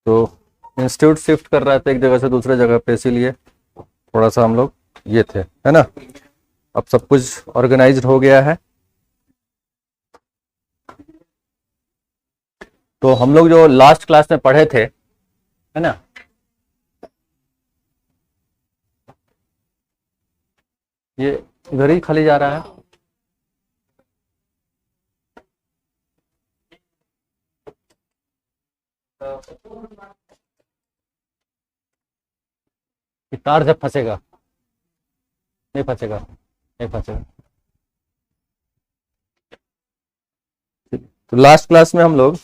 तो institute shift कर रहा था एक जगह से दूसरे जगह पे, इसीलिए थोड़ा सा हम लोग ये थे, है ना। अब सब कुछ ऑर्गेनाइज्ड हो गया है। तो हम लोग जो लास्ट क्लास में पढ़े थे, है ना, ये इधर ही खाली जा रहा है। कि तार जब फंसेगा, नहीं फंसेगा, नहीं फंसेगा। तो लास्ट क्लास में हम लोग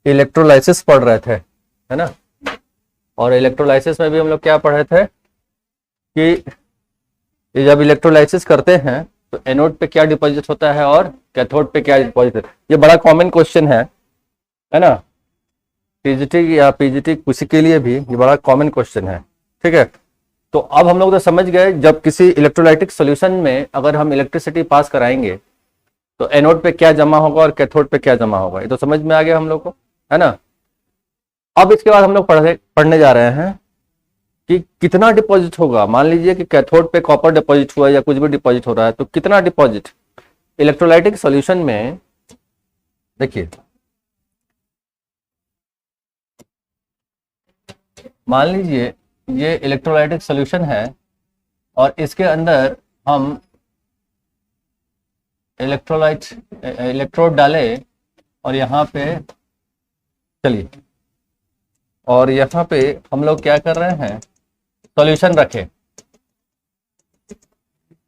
इलेक्ट्रोलाइसिस पढ़ रहे थे, है ना। और इलेक्ट्रोलाइसिस में भी हम लोग क्या पढ़े थे कि ये जब इलेक्ट्रोलाइसिस करते हैं तो एनोड पे क्या डिपॉजिट होता है और कैथोड पे क्या डिपॉजिट होता है। ये बड़ा कॉमन क्वेश्चन है ना। पीजीटी या पीजीटी किसी के लिए भी ये बड़ा कॉमन क्वेश्चन है, ठीक है। तो अब हम लोग तो समझ गए, जब किसी इलेक्ट्रोलाइटिक सॉल्यूशन में अगर हम इलेक्ट्रिसिटी पास कराएंगे तो एनोड पे क्या जमा होगा और कैथोड पे क्या जमा होगा, ये तो समझ में आ गया हम लोग को, है ना। अब इसके बाद हम लोग पढ़ने जा रहे हैं कि कितना डिपॉजिट होगा। मान लीजिए कि कैथोड पे कॉपर डिपॉजिट हुआ या कुछ भी डिपॉजिट हो रहा है, तो कितना डिपॉजिट इलेक्ट्रोलाइटिक सॉल्यूशन में। देखिए, मान लीजिए ये इलेक्ट्रोलाइटिक सॉल्यूशन है और इसके अंदर हम इलेक्ट्रोड डाले और यहाँ पे, चलिए, और यहाँ पे हम लोग क्या कर रहे हैं, सॉल्यूशन रखे,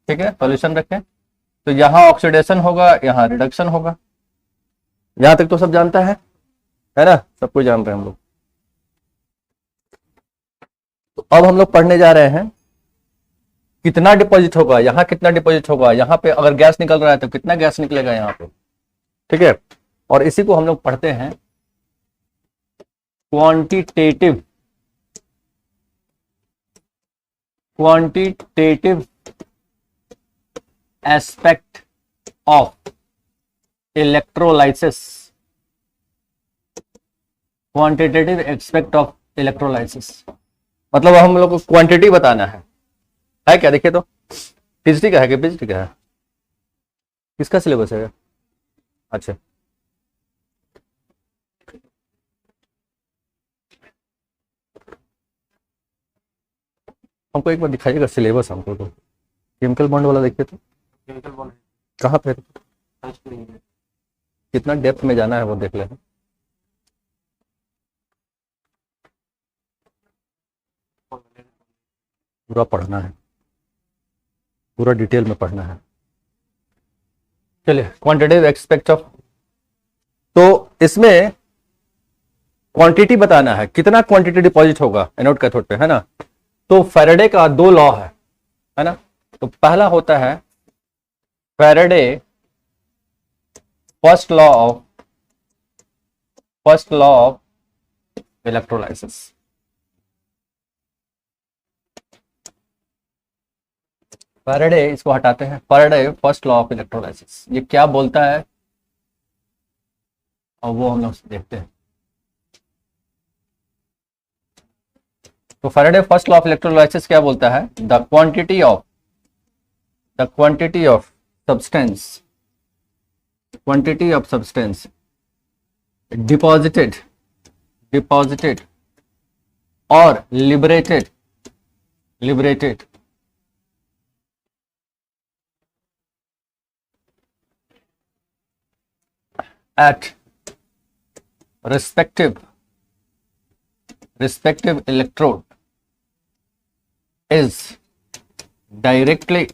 ठीक है, सॉल्यूशन रखें। तो यहाँ ऑक्सीडेशन होगा, यहाँ रिडक्शन होगा। यहाँ तक तो सब जानता है ना, सब कुछ जानते हैं हम लोग। तो अब हम लोग पढ़ने जा रहे हैं कितना डिपॉजिट होगा, यहाँ कितना डिपॉजिट होगा, यहाँ पे अगर गैस निकल रहा है तो कितना गैस निकलेगा यहाँ पे, ठीक है। और इसी को हम लोग पढ़ते हैं quantitative aspect of electrolysis. Quantitative aspect of electrolysis मतलब हम लोग को क्वांटिटी बताना है क्या। देखिए तो पीएचडी का है कि पीएचडी का है, किसका सिलेबस है। अच्छा, हमको एक बार दिखाइएगा सिलेबस हमको। तो केमिकल बॉन्ड वाला देखिए तो केमिकल बॉन्ड कहाँ पे, कितना डेप्थ में जाना है वो देख लें। पूरा पढ़ना है, पूरा डिटेल में पढ़ना है। चलिए, क्वांटिटेटिव एस्पेक्ट ऑफ, तो इसमें क्वांटिटी बताना है, कितना क्वांटिटी डिपॉजिट होगा एनोड कैथोड पे, है ना। तो फैराडे का दो लॉ है ना। तो पहला होता है Faraday first law of electrolysis. Faraday, इसको हटाते हैं, Faraday first law of electrolysis ये क्या बोलता है और वो हम लोग देखते हैं। तो Faraday first law of electrolysis क्या बोलता है, the quantity of substance deposited or liberated at respective electrode is directly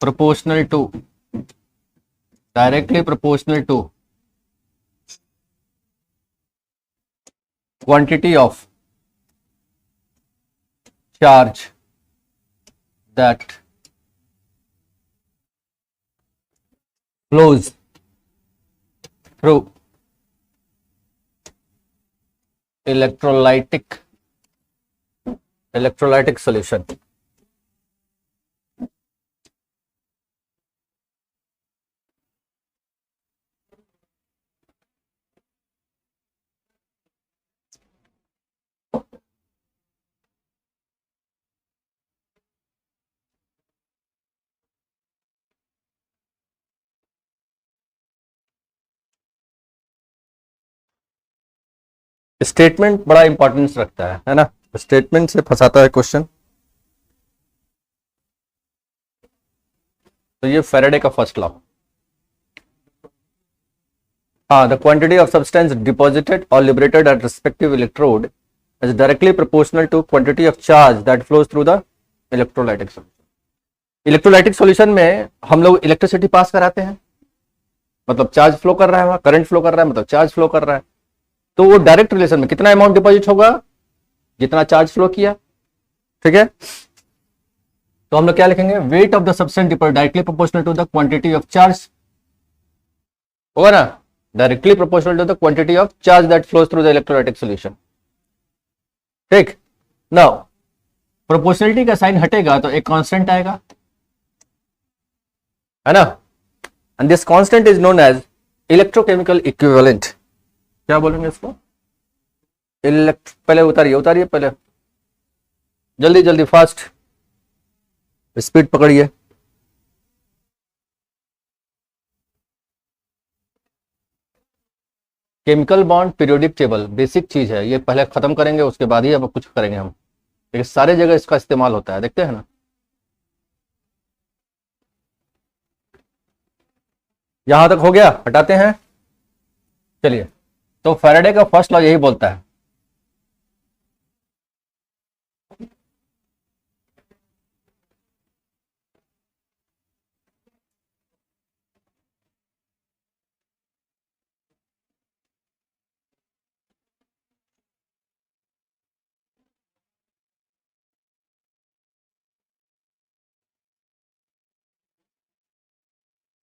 proportional to quantity of charge that flows through electrolytic solution. Statement बड़ा इंपॉर्टेंस रखता है ना, स्टेटमेंट से फंसाता है क्वेश्चन। तो ये फैराडे का फर्स्ट लॉ। हाँ, the quantity of substance deposited or liberated at respective electrode is directly proportional to quantity of charge that flows through the electrolytic solution. Electrolytic solution में हम लोग इलेक्ट्रिसिटी पास कराते हैं, मतलब चार्ज फ्लो कर रहा है, वहां करंट फ्लो कर रहा है, मतलब चार्ज फ्लो कर रहा है। तो वो डायरेक्ट रिलेशन में कितना अमाउंट डिपॉजिट होगा, जितना चार्ज फ्लो किया। ठीक है, तो हम लोग क्या लिखेंगे, weight of the substance deposit directly proportional to the quantity of charge, होगा ना, directly proportional to the quantity of charge that flows through the electrolytic solution. ठीक, नाउ प्रोपोर्शनलिटी का साइन हटेगा तो एक कांस्टेंट आएगा, है ना, and this constant is known as electrochemical equivalent. क्या बोलेंगे इसको, पहले उतारिए पहले, जल्दी जल्दी, फास्ट स्पीड पकड़िए। Chemical bond periodic table basic चीज है, ये पहले खत्म करेंगे, उसके बाद ही अब कुछ करेंगे हम, लेकिन सारे जगह इसका इस्तेमाल होता है, देखते हैं ना। यहां तक हो गया, हटाते हैं। चलिए, तो फैराडे का फर्स्ट लॉ यही बोलता है,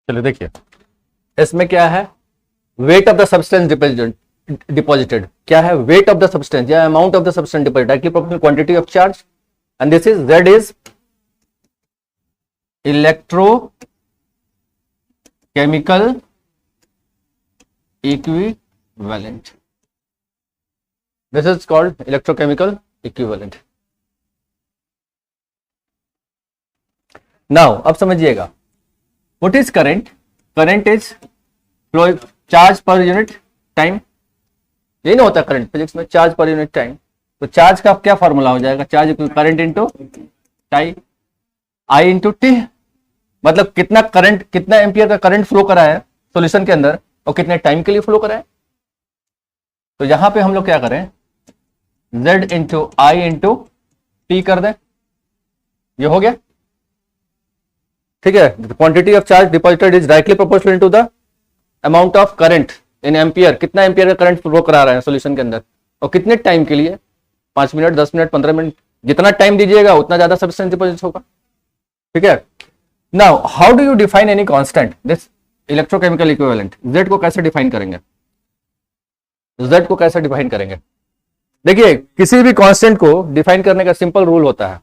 चलिए देखिए इसमें क्या है, wait of the substance deposited, क्या है, वेट ऑफ द सब्सटेंस या amount of the substance deposited directly proportional quantity of charge, and this is Z is electrochemical equivalent, this is called electrochemical equivalent. Now अब समझिएगा, what is current, current is flow charge per unit time, यही ना होता है current physics में, charge per unit time. तो charge का क्या फॉर्मूला हो जाएगा, चार्ज करंट इंटू टाइम, आई इंटू टी, मतलब कितना करंट, कितना एम्पियर का करंट फ्लो करा है सॉल्यूशन के अंदर और कितने टाइम के लिए फ्लो करा है। तो यहां पे हम लोग क्या करें, Z into I into T कर दें, ये हो गया। ठीक है, quantity of charge deposited is directly proportional to the amount of current in ampere, कितना एम्पियर का करंट फ्लो करा रहा है सॉल्यूशन के अंदर और कितने टाइम के लिए, 5 मिनट, 10 मिनट, 15 मिनट, जितना टाइम दीजिएगा उतना ज्यादा सब्सटेंस डिपॉजिट होगा। ठीक है, now how do you define any constant, this electrochemical equivalent, Z को कैसे डिफाइन करेंगे, Z को कैसे डिफाइन करेंगे। देखिए किसी भी कांस्टेंट को डिफाइन करने का सिंपल रूल होता है,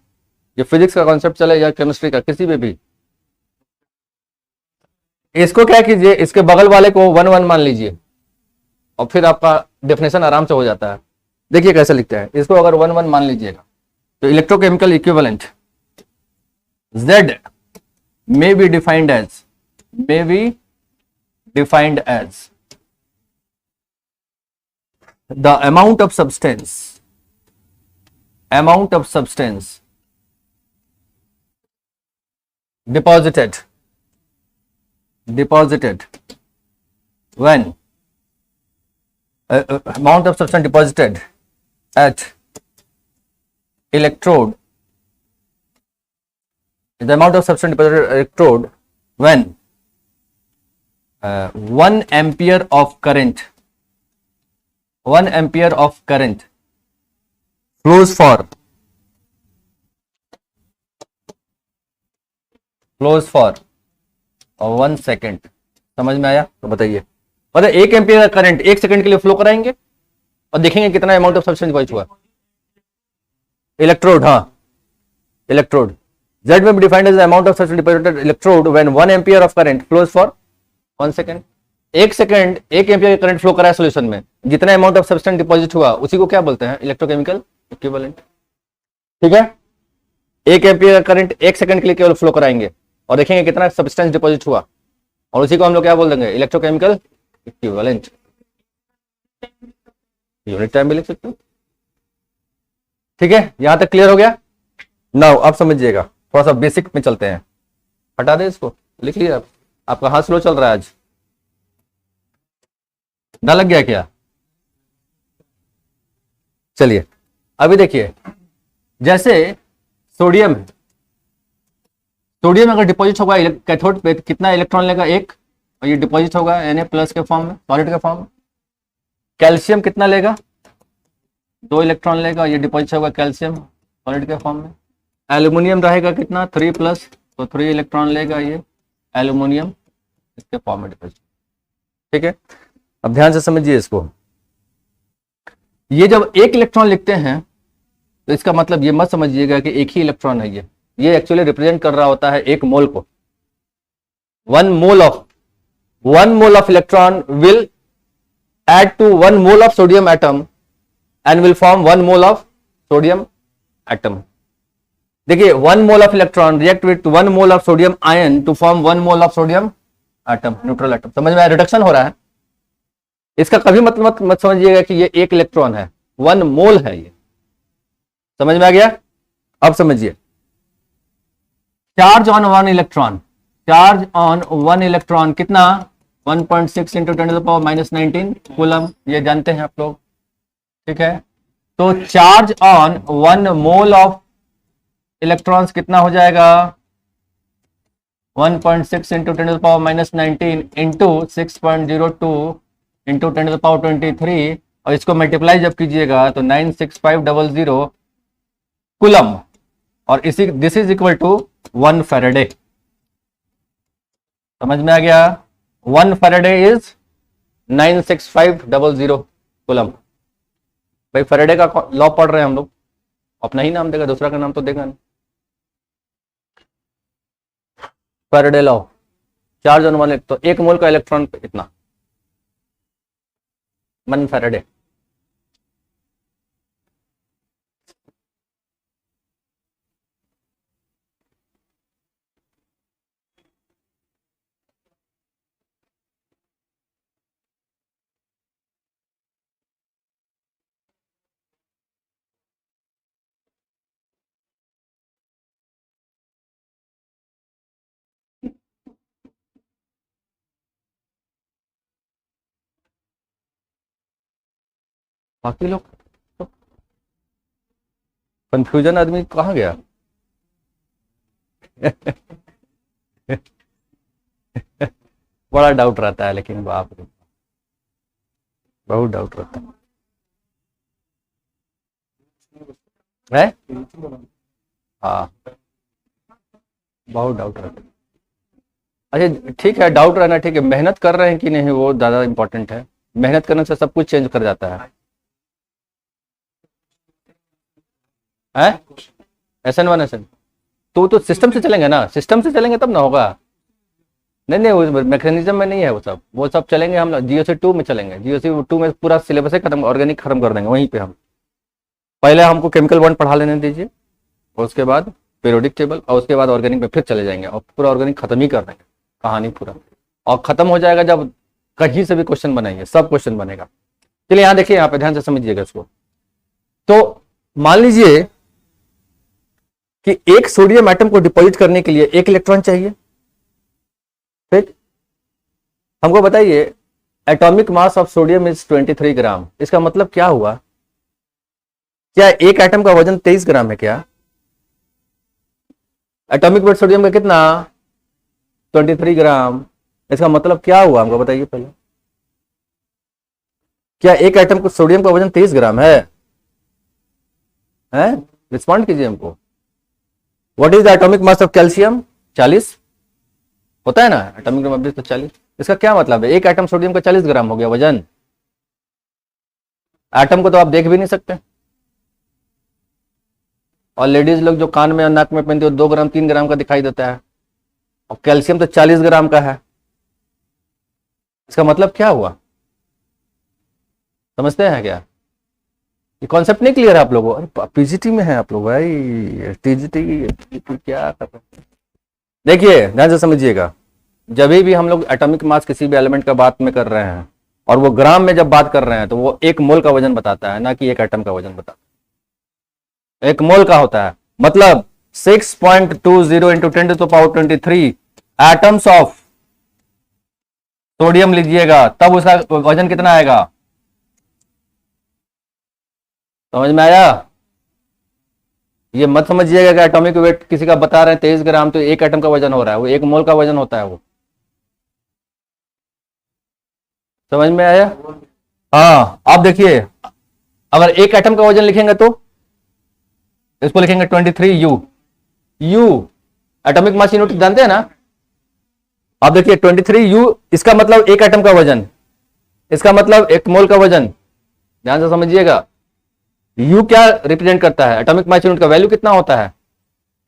ये फिजिक्स का कॉन्सेप्ट चले या केमिस्ट्री का, किसी में भी, इसको क्या कीजिए, इसके बगल वाले को 1 1 मान लीजिए और फिर आपका डेफिनेशन आराम से हो जाता है। देखिए कैसे लिखते हैं, इसको अगर 1 1 मान लीजिएगा तो electrochemical equivalent Z may be defined as the amount of substance deposited when amount of substance deposited at electrode, the amount of substance deposited at electrode when 1 ampere of current flows for 1 second. समझ में आया तो बताइए, मतलब 1 ampere का current 1 second के लिए flow कराएंगे और देखेंगे कितना अमाउंट ऑफ सब्सटेंस डिपॉजिट हुआ। इलेक्ट्रोड, हाँ electrode, Z may be defined as the amount of substance deposited at electrode when 1 ampere of current flows for 1 second। 1 second 1 ampere current flow करा है सॉल्यूशन में, जितना अमाउंट ऑफ सब्सटेंस डिपॉजिट हुआ उसी को क्या बोलते हैं, इलेक्ट्रोकेमिकल इक्विवेलेंट। ठीक है, 1 एम्पियर करंट 1 सेकंड के लिए केवल फ्लो कराएंगे और देखेंगे कितना सब्सटेंस डिपॉजिट हुआ और उसी को हम लोग क्या बोल देंगे, इलेक्ट्रोकेमिकल इक्विवेलेंट। यूनिट टाइम भी लिख सकते हो। ठीक है, यहां तक क्लियर हो गया। नाउ अब समझिएगा, थोड़ा सा बेसिक में चलते हैं। हटा दे इसको, लिख लिया आप। आपका हाथ स्लो चल रहा है आज, डर लग गया क्या? चलिए अभी देखिए, जैसे सोडियम है, सोडियम अगर डिपॉजिट होगा कैथोड पे कितना इलेक्ट्रॉन लेगा? एक, और ये डिपॉजिट होगा Na+ के फॉर्म में, सॉलिड के फॉर्म में। कैल्शियम कितना लेगा? 2 इलेक्ट्रॉन लेगा, ये डिपॉजिट होगा कैल्शियम सॉलिड के फॉर्म में। एल्यूमिनियम रहेगा कितना? 3+, तो 3 इलेक्ट्रॉन लेगा ये एल्यूमिनियम इसके फॉर्म में डिपॉजिट। ठीक है, अब ध्यान से समझिए इसको। ये जब 1 इलेक्ट्रॉन लिखते हैं तो इसका मतलब ये मत समझिएगा कि एक ही इलेक्ट्रॉन है ये एक्चुअली रिप्रेजेंट कर रहा होता है 1 मोल को। 1 mole of electron will add to 1 mole of sodium atom and will form 1 mole of sodium atom. देखिए 1 mole of electron react with 1 mole of sodium ion to form 1 mole of sodium atom, neutral atom। समझ में आया? Reduction हो रहा है। इसका कभी मत समझिएगा कि ये 1 इलेक्ट्रॉन है, 1 मोल है ये। समझ में आ गया? अब समझिए, charge on 1 electron, charge on 1 electron कितना? 1.6 इंटू 10⁻⁻19 कूलम, ये जानते हैं आप लोग। ठीक है, तो charge on 1 mole of electrons कितना हो जाएगा? 1.6 इंटू 10⁻⁻19 इंटू 6.02 इंटू 10⁻23, और इसको मल्टीप्लाई जब कीजिएगा तो 96500 कूलम, और इसी this is equal to 1 Faraday. समझ में आ गया? 1 फैराडे इज 96500 कूलम। भाई फैराडे का लॉ पढ़ रहे हैं हम लोग, अपना ही नाम देगा, दूसरा का नाम तो देगा नहीं। फैराडे लॉ, चार्ज ऑन 1, तो 1 मोल का इलेक्ट्रॉन पे इतना 1 फैराडे। बाकी लोग कंफ्यूजन आदमी कहाँ गया? बड़ा डाउट रहता है, लेकिन बाप रे बहुत डाउट रहता है। हाँ बहुत डाउट रहता है। अच्छा ठीक है, डाउट रहना ठीक है, मेहनत कर रहे हैं कि नहीं वो ज़्यादा इंपॉर्टेंट है। मेहनत करने से सब कुछ चेंज कर जाता है। SN1 SN तो सिस्टम से चलेंगे ना, सिस्टम से चलेंगे तब ना होगा। नहीं नहीं, वो मैकेनिज्म में नहीं है वो सब चलेंगे हम लोग GOC2 में चलेंगे। GOC2 में पूरा सिलेबस ही खत्म, ऑर्गेनिक खत्म कर देंगे वहीं पे हम। पहले हमको केमिकल बॉन्ड पढ़ा लेने दीजिए, उसके बाद पीरियोडिक टेबल, और उसके बाद ऑर्गेनिक में फिर चले जाएंगे और पूरा ऑर्गेनिक खत्म ही कर देंगे, कहानी पूरा। और खत्म हो जाएगा जब कहीं से भी क्वेश्चन बनाएंगे, सब क्वेश्चन बनेगा। चलिए यहाँ देखिए, यहाँ पे ध्यान से समझिएगा इसको। तो मान लीजिए कि एक सोडियम एटम को डिपॉजिट करने के लिए 1 इलेक्ट्रॉन चाहिए। ठीक, हमको बताइए atomic mass of sodium is 23 ग्राम। इसका मतलब क्या हुआ? क्या एक एटम का वजन 23 ग्राम है क्या? एटॉमिक वेट सोडियम का कितना? 23 ग्राम। इसका मतलब क्या हुआ हमको बताइए पहले। क्या एक एटम को सोडियम का वजन 23 ग्राम है? रिस्पॉन्ड कीजिए हमको। What is the atomic mass of calcium? 40 होता है ना, एटॉमिक मास तो 40। इसका क्या मतलब है? एक एटम सोडियम का 40 ग्राम हो गया वजन। एटम को तो आप देख भी नहीं सकते, और लेडीज लोग जो कान में और नाक में पहनती है 2 ग्राम 3 ग्राम का दिखाई देता है, और कैल्शियम तो 40 ग्राम का है। इसका मतलब क्या हुआ? समझते हैं क्या? ये कॉन्सेप्ट नहीं क्लियर है आप लोगों? अरे पीजीटी में है आप लोग भाई, टीजीटी क्या कर रहे हैं? देखिए ध्यान से समझिएगा, जब भी हम लोग एटॉमिक मास किसी भी एलिमेंट का बात में कर रहे हैं और वो ग्राम में जब बात कर रहे हैं तो वो एक मोल का वजन बताता है, ना कि एक एटम का वजन बताता है। एक मोल का होता है, मतलब 6.20 इंटू 10⁻23 एटम्स ऑफ सोडियम लीजिएगा, तब उसका वजन कितना आएगा, समझ में आया? ये मत समझिएगा कि एटॉमिक वेट किसी का बता रहे हैं 23 ग्राम तो एक एटम का वजन हो रहा है, वो एक मोल का वजन होता है वो। समझ में आया? हाँ, आप देखिए, अगर एक एटम का वजन लिखेंगे तो इसको लिखेंगे 23U। You atomic mass unit जानते हैं ना? आप देखिए 23U, इसका मतलब एक एटम का वजन, इसका मतलब एक मोल का वजन। ध्यान से समझिएगा, U क्या रिप्रेजेंट करता है, एटॉमिक मास यूनिट का वैल्यू कितना होता है,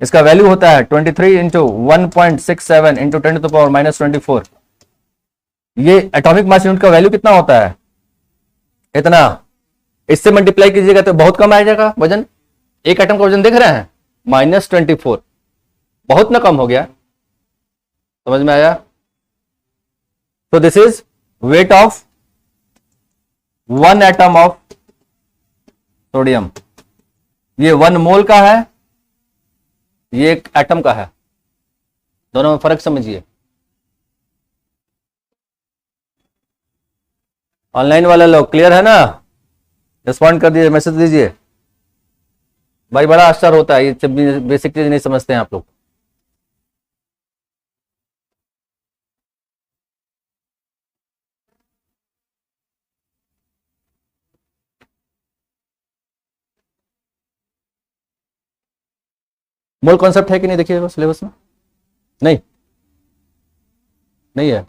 इसका वैल्यू होता है 23 इंटू 1.67 इंटू 10⁻⁻24। ये एटॉमिक मास यूनिट का वैल्यू कितना होता है, इतना। इससे मल्टीप्लाई कीजिएगा तो बहुत कम आ जाएगा वजन। एक एटम का वजन देख रहे हैं -24, बहुत ना कम हो गया। समझ में आया? तो this is weight of 1 atom of sodium. ये 1 मोल का है, ये एक एटम का है, दोनों में फर्क समझिए। ऑनलाइन वाले लोग क्लियर है ना? रिस्पॉन्ड कर दीजिए, मैसेज दीजिए। भाई बड़ा आश्चर्य होता है, ये बेसिक चीज नहीं समझते हैं आप लोग। मोल कॉन्सेप्ट है कि नहीं, देखिए सिलेबस में नहीं नहीं है,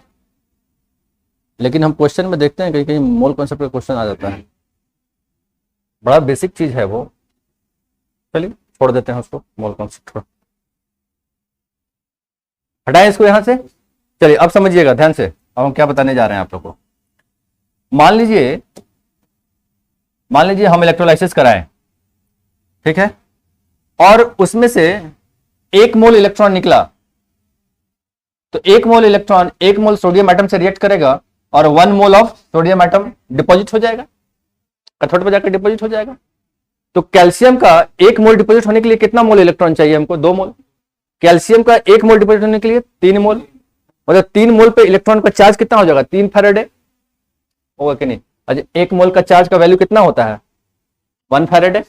लेकिन हम क्वेश्चन में देखते हैं कहीं कहीं मोल कॉन्सेप्ट का क्वेश्चन आ जाता है। बड़ा बेसिक चीज है वो, चलिए छोड़ देते हैं उसको, मोल कॉन्सेप्ट को हटाएं इसको यहां से। चलिए अब समझिएगा ध्यान से, अब हम क्या बताने जा रहे हैं आप लोग को। मान लीजिए हम इलेक्ट्रोलाइसिस कराएं, ठीक है, और उसमें से 1 मोल इलेक्ट्रॉन निकला, तो 1 मोल इलेक्ट्रॉन 1 मोल सोडियम एटम से रिएक्ट करेगा और 1 mole of sodium atom deposit हो जाएगा, कैथोड पर जाकर डिपॉजिट हो जाएगा। तो कैल्शियम का 1 मोल डिपॉजिट होने के लिए कितना मोल इलेक्ट्रॉन चाहिए हमको, 2 मोल। कैल्शियम का 1 मोल डिपॉजिट होने के लिए 3 मोल, मतलब 3 मोल पे इलेक्ट्रॉन का चार्ज कितना हो जाएगा, 3 फैराडे होगा कि नहीं? अच्छा, 1 मोल का चार्ज का वैल्यू कितना होता है, 1 फैराडे,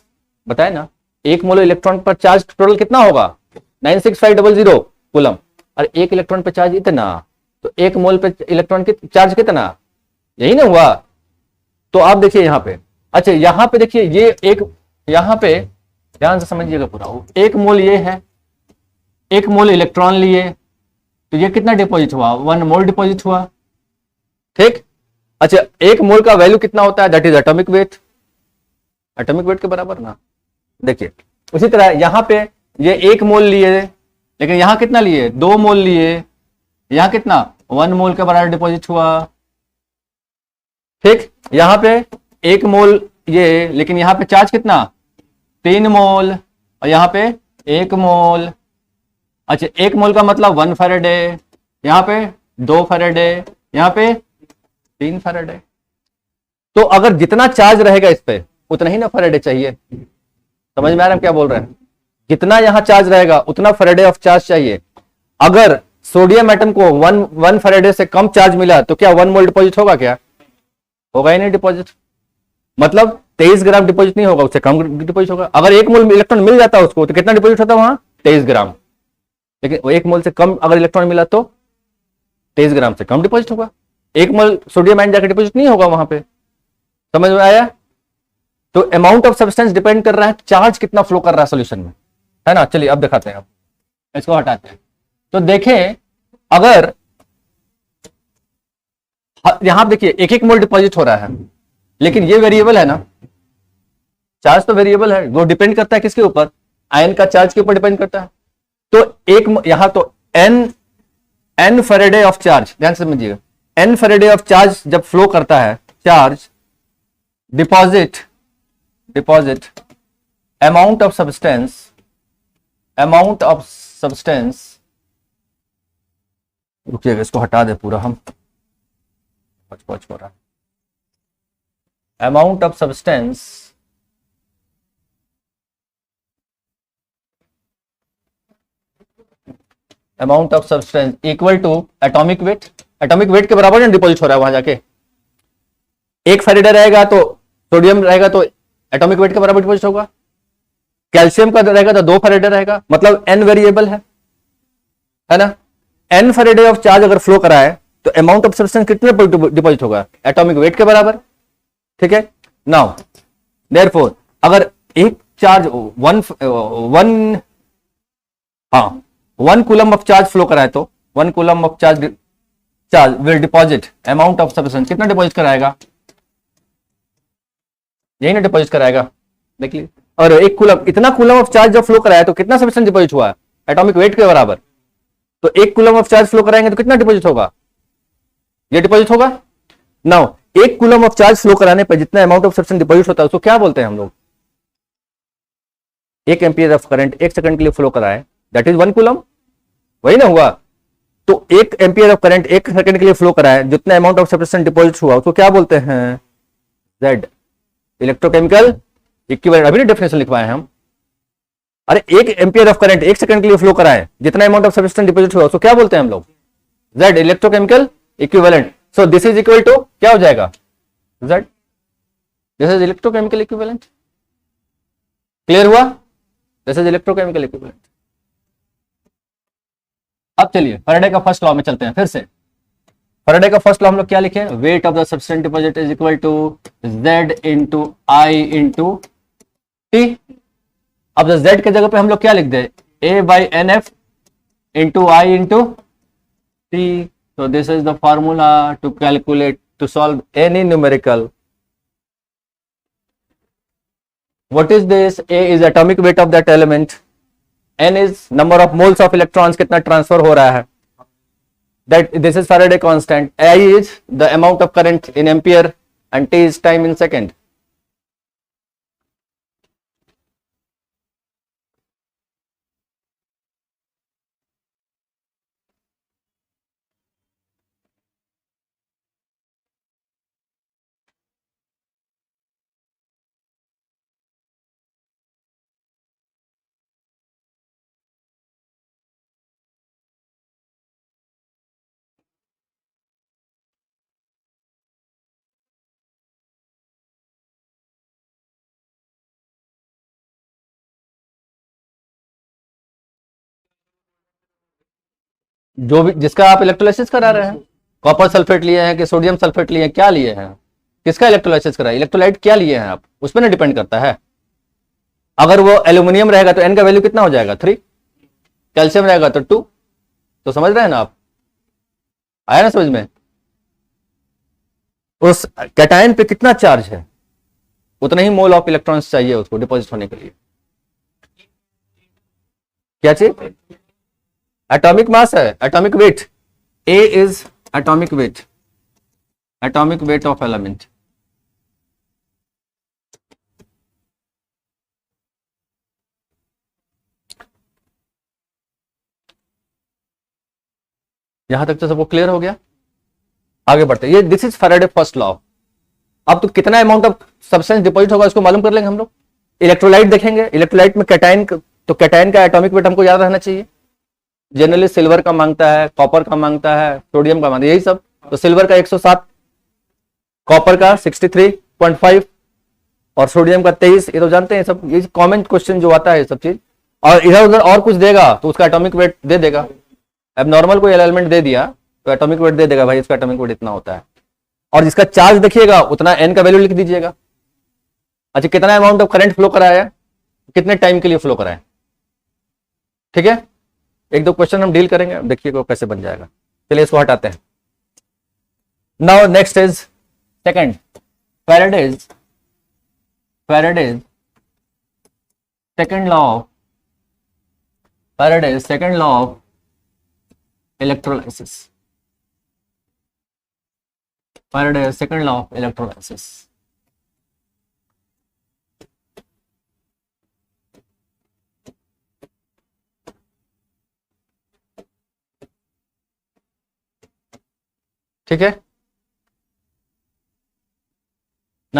बताए ना। 1 मोल इलेक्ट्रॉन पर चार्ज टोटल कितना होगा, 96500 कूलम, और 1 इलेक्ट्रॉन पे चार्ज इतना, तो 1 मोल पे इलेक्ट्रॉन की चार्ज कितना, यही ना हुआ। तो आप देखिए यहाँ पे, अच्छा यहाँ पे देखिए, ये एक यहाँ पे ध्यान से समझिएगा पूरा, 1 मोल ये है, 1 मोल इलेक्ट्रॉन लिए, तो ये कितना डिपॉजिट हुआ, 1 मोल डिपॉजिट हुआ, ठीक। अच्छा 1 मोल का वैल्यू कितना होता है, that is atomic weight, atomic weight के बराबर ना। देखिए उसी तरह यहाँ पे ये 1 मोल लिए, लेकिन यहाँ कितना लिए, 2 मोल लिए, यहाँ कितना 1 मोल के बराबर डिपॉजिट हुआ, ठीक। यहाँ पे 1 मोल ये, लेकिन यहाँ पे चार्ज कितना, 3 मोल, और यहाँ पे 1 मोल। अच्छा 1 मोल का मतलब 1 फैराडे, यहाँ पे 2 फैराडे, यहाँ पे 3 फैराडे। तो अगर जितना चार्ज रहेगा इस पे उतना ही ना फैराडे चाहिए। समझ में आ रहा है क्या बोल रहे हैं? जितना यहां चार्ज रहेगा उतना फैराडे ऑफ चार्ज चाहिए। अगर सोडियम एटम को 1 फैराडे से कम चार्ज मिला तो क्या 1 मोल डिपॉजिट होगा, क्या होगा ही नहीं डिपॉजिट, मतलब 23 ग्राम डिपॉजिट नहीं होगा, उससे कम डिपॉजिट होगा। अगर 1 मोल इलेक्ट्रॉन मिल जाता है उसको तो कितना डिपॉजिट होता है वहां, 23 ग्राम, लेकिन 1 मोल से कम अगर इलेक्ट्रॉन मिला तो 23 ग्राम से कम डिपॉजिट होगा, 1 मोल सोडियम आयन जाकर डिपॉजिट नहीं होगा वहां पे। समझ में आया? तो अमाउंट ऑफ सब्सटेंस डिपेंड कर रहा है चार्ज कितना फ्लो कर रहा है सॉल्यूशन में, है ना। चलिए अब दिखाते हैं, अब इसको हटाते हैं। तो देखें, अगर यहां देखिए 1-1 मोल डिपॉजिट हो रहा है, लेकिन ये वेरिएबल है ना, चार्ज तो वेरिएबल है, वो डिपेंड करता है किसके ऊपर, आयन का चार्ज के ऊपर डिपेंड करता है। तो एक यहां तो n फैराडे ऑफ चार्ज, ध्यान से समझिएगा, n फैराडे ऑफ चार्ज जब फ्लो करता है, charge deposit amount of substance, रुकिएगा इसको हटा दे पूरा, हम पच हो रहा है। amount of substance equal to atomic weight. Atomic weight के बराबर ना डिपॉजिट हो रहा है वहां जाके। एक फेरेडे रहेगा तो सोडियम रहेगा तो एटॉमिक वेट के बराबर डिपॉजिट होगा। कैल्शियम का रहेगा तो 2 फेरेडे रहेगा, मतलब n वेरिएबल है ना। n फेरेडे ऑफ चार्ज अगर फ्लो कराए तो अमाउंट ऑफ सब्सटेंस कितने पर डिपॉजिट होगा? एटॉमिक वेट के बराबर। ठीक है। नाउ देयरफॉर अगर एक charge one coulomb of charge flow कराए तो 1 coulomb of charge will deposit amount of substance, कितना डिपॉजिट कराएगा? यही ना डिपॉजिट कराएगा, देख लीजिए। और एक कूलम, इतना कूलम ऑफ चार्ज जब फ्लो कराया तो कितना सब्सटेंस डिपॉजिट हुआ? एटॉमिक वेट के बराबर। तो 1 कूलम ऑफ चार्ज फ्लो कराएंगे तो कितना डिपॉजिट होगा? ये डिपॉजिट होगा। Now 1 coulomb of charge flow कराने पर जितना अमाउंट ऑफ सब्सटेंस डिपॉजिट होता है उसको क्या बोलते हैं हम लोग? 1 एम्पियर ऑफ करंट 1 सेकंड के लिए फ्लो कराए, दैट इज 1 कूलम, वही ना हुआ। तो 1 एम्पियर ऑफ करंट 1 सेकंड के लिए फ्लो कराए, जितना अमाउंट ऑफ सब्सटेंस डिपॉजिट हुआ उसको क्या बोलते हैं? Z, electrochemical equivalent. अभी नहीं डेफिनेशन लिखवाए हम। अरे 1 एम्पियर ऑफ करंट 1 सेकंड के लिए फ्लो कराए, जितना अमाउंट ऑफ सब्सटेंस डिपॉजिट हुआ उसको क्या बोलते हैं हम लोग? Z, electrochemical equivalent. So this is equal to क्या हो जाएगा? Z, this is electrochemical equivalent. Clear हुआ? This is electrochemical equivalent. अब चलिए फैराडे का फर्स्ट लॉ में चलते हैं फिर से। फैराडे का फर्स्ट लॉ हम लोग क्या लिखे? Weight of the substance deposit is equal to Z into I into T. अब Z के जगह पे हम लोग क्या लिख दे? A by N F into I into T. So this is the formula to calculate, to solve any numerical. What is this? A is atomic weight of that element. N is number of moles of electrons कितना transfer हो रहा है. That this is Faraday constant. I is the amount of current in ampere and T is time in second. जो भी जिसका आप electrolysis करा रहे हैं, कॉपर सल्फेट लिए हैं कि सोडियम सल्फेट लिए हैं, क्या लिए हैं, किसका इलेक्ट्रोलाइसिस करा है, इलेक्ट्रोलाइट क्या लिए हैं आप, उस पर ना डिपेंड करता है। अगर वो एल्यूमिनियम रहेगा तो एन का वैल्यू कितना हो जाएगा? 3। कैल्शियम रहेगा तो 2। तो समझ रहे हैं ना आप? आया ना समझ में? उस कैटायन पे कितना चार्ज है उतना ही मोल ऑफ इलेक्ट्रॉन्स चाहिए उसको डिपॉजिट होने के लिए। क्या चीज? एटॉमिक मास है, atomic wait. A is atomic weight, atomic weight of element. यहां तक तो सबको क्लियर हो गया? आगे बढ़ते ये this is Faraday first law. अब तो कितना अमाउंट ऑफ सब्सटेंस डिपॉजिट होगा इसको मालूम कर लेंगे हम लोग। इलेक्ट्रोलाइट देखेंगे, इलेक्ट्रोलाइट में कैटायन, तो कैटायन का एटॉमिक वेट हमको याद रहना चाहिए। जनरली सिल्वर का मांगता है, कॉपर का मांगता है, सोडियम का मांगता है, यही सब। तो सिल्वर का 107, कॉपर का 63.5 और सोडियम का 23। ये तो जानते हैं सब, ये कॉमन क्वेश्चन जो आता है सब चीज। और इधर उधर और कुछ देगा तो उसका एटॉमिक वेट दे देगा। अब नॉर्मल कोई एलिमेंट दे दिया तो एटॉमिक वेट दे देगा, भाई इसका एटॉमिक वेट इतना होता है। और जिसका चार्ज देखिएगा उतना एन का वैल्यू लिख दीजिएगा। अच्छा, कितना अमाउंट ऑफ करंट फ्लो कराया, कितने टाइम के लिए फ्लो कराया। ठीक है, एक दो क्वेश्चन हम डील करेंगे, देखिए कैसे बन जाएगा। चलिए इसको हटाते हैं। Now next is second, Faraday's second law of Faraday's second law of electrolysis. Faraday's second law of electrolysis. ठीक है।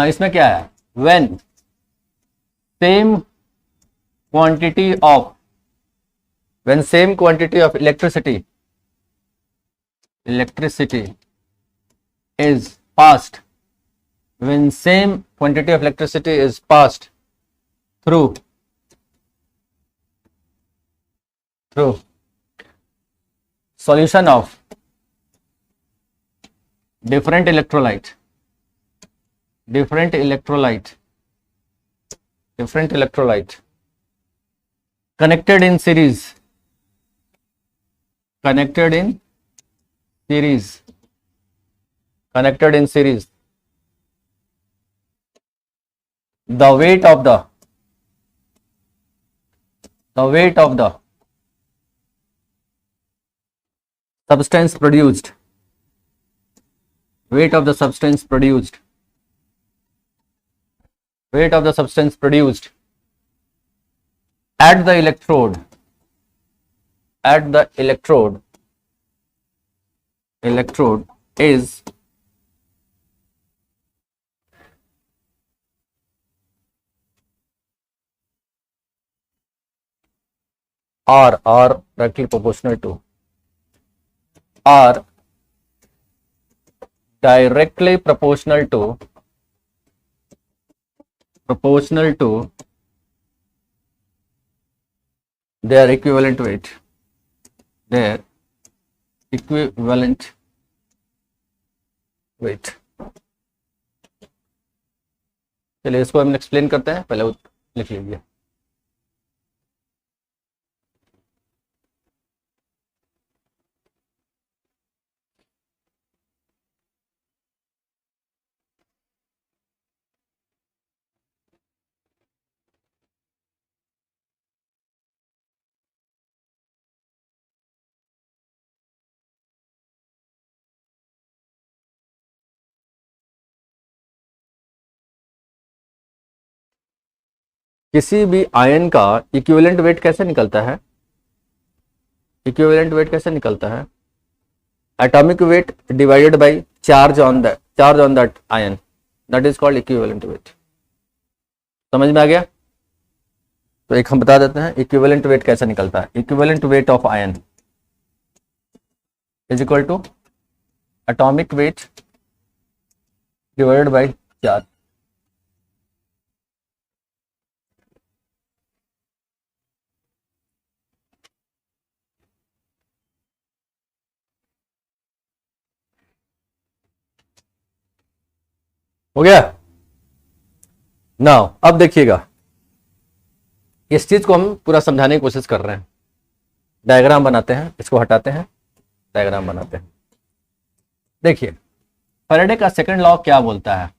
ना इसमें क्या है, when same quantity of electricity is passed when same quantity of electricity is passed through solution of different electrolyte connected in series the weight of the substance produced at the electrode is R directly proportional to their equivalent weight. चलिए इसको हम explain करते हैं, पहले लिख लीजिए। किसी भी आयन का इक्विवेलेंट वेट कैसे निकलता है? Atomic weight divided by charge on that ion, that is called equivalent weight. समझ में आ गया? तो एक हम बता देते हैं इक्विवेलेंट वेट कैसे निकलता है। Equivalent weight of ion is equal to atomic weight divided by charge. हो गया? नाउ अब देखिएगा, इस चीज को हम पूरा समझाने की कोशिश कर रहे हैं। डायग्राम बनाते हैं, इसको हटाते हैं, डायग्राम बनाते हैं। देखिए फैराडे का सेकंड लॉ क्या बोलता है?